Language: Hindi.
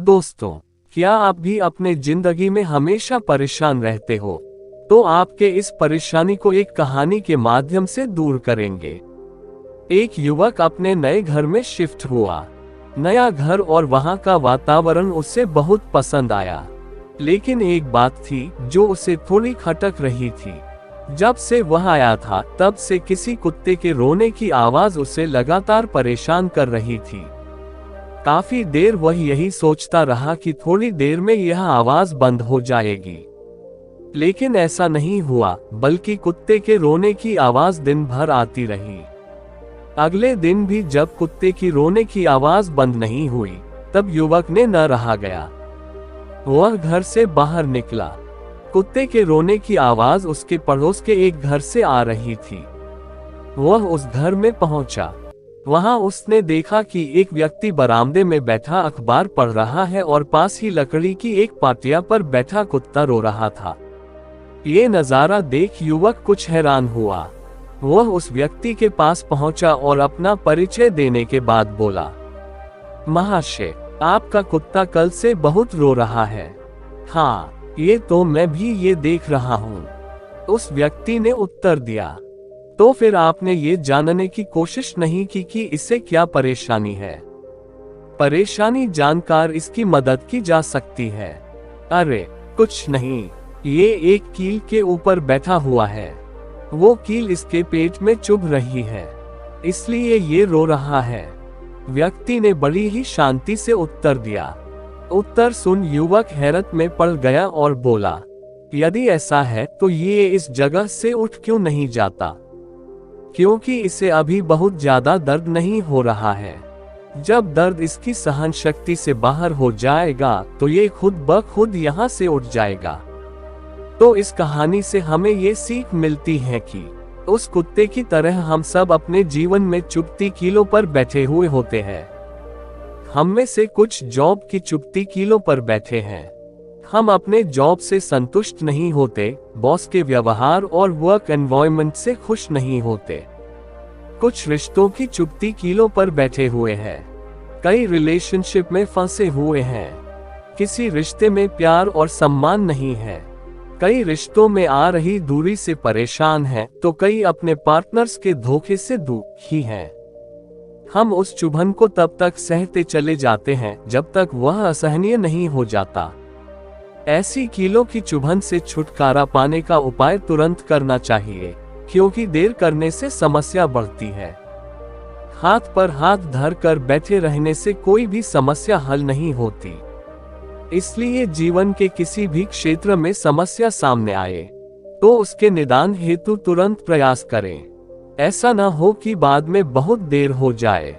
दोस्तों, क्या आप भी अपने जिंदगी में हमेशा परेशान रहते हो? तो आपके इस परेशानी को एक कहानी के माध्यम से दूर करेंगे। एक युवक अपने नए घर में शिफ्ट हुआ। नया घर और वहां का वातावरण उसे बहुत पसंद आया। लेकिन एक बात थी जो उसे थोड़ी खटक रही थी। जब से वह आया था तब से किसी कुत्ते के रोने की आवाज उसे लगातार परेशान कर रही थी। काफी देर वह यही सोचता रहा कि थोड़ी देर में यह आवाज बंद हो जाएगी, लेकिन ऐसा नहीं हुआ, बल्कि कुत्ते के रोने की आवाज दिन भर आती रही। अगले दिन भी जब कुत्ते की रोने की आवाज बंद नहीं हुई, तब युवक ने न रहा गया। वह घर से बाहर निकला। कुत्ते के रोने की आवाज उसके पड़ोस के एक घर से आ रही थी। वह उस घर में पहुंचा। वहां उसने देखा कि एक व्यक्ति बरामदे में बैठा अखबार पढ़ रहा है और पास ही लकड़ी की एक पाटिया पर बैठा कुत्ता रो रहा था। ये नजारा देख युवक कुछ हैरान हुआ। वह उस व्यक्ति के पास पहुंचा और अपना परिचय देने के बाद बोला, महाशय, आपका कुत्ता कल से बहुत रो रहा है। हाँ, ये तो मैं भी ये देख रहा हूँ, उस व्यक्ति ने उत्तर दिया। तो फिर आपने ये जानने की कोशिश नहीं की कि इसे क्या परेशानी है? परेशानी जानकर इसकी मदद की जा सकती है। अरे कुछ नहीं, ये एक कील के ऊपर बैठा हुआ है। वो कील इसके पेट में चुभ रही है, इसलिए ये रो रहा है। व्यक्ति ने बड़ी ही शांति से उत्तर दिया। उत्तर सुन युवक हैरत में पड़ गया और बोला, यदि ऐसा है तो ये इस जगह से उठ क्यों नहीं जाता? क्योंकि इसे अभी बहुत ज्यादा दर्द नहीं हो रहा है। जब दर्द इसकी सहन शक्ति से बाहर हो जाएगा तो ये खुद ब खुद यहाँ से उठ जाएगा। तो इस कहानी से हमें ये सीख मिलती है कि उस कुत्ते की तरह हम सब अपने जीवन में चुभती कीलों पर बैठे हुए होते हैं। हम में से कुछ जॉब की चुभती कीलों पर बैठे हैं। हम अपने जॉब से संतुष्ट नहीं होते, बॉस के व्यवहार और वर्क एनवायरनमेंट से खुश नहीं होते। कुछ रिश्तों की चुभती कीलों पर बैठे हुए हैं। कई रिलेशनशिप में फंसे हुए हैं। किसी रिश्ते में प्यार और सम्मान नहीं है। कई रिश्तों में आ रही दूरी से परेशान हैं, तो कई अपने पार्टनर्स के धोखे से दुखी हैं। हम उस चुभन को तब तक सहते चले जाते हैं जब तक वह असहनीय नहीं हो जाता। ऐसी कीलों की चुभन से छुटकारा पाने का उपाय तुरंत करना चाहिए, क्योंकि देर करने से समस्या बढ़ती है। हाथ पर हाथ धर कर बैठे रहने से कोई भी समस्या हल नहीं होती। इसलिए जीवन के किसी भी क्षेत्र में समस्या सामने आए तो उसके निदान हेतु तुरंत प्रयास करें। ऐसा न हो कि बाद में बहुत देर हो जाए।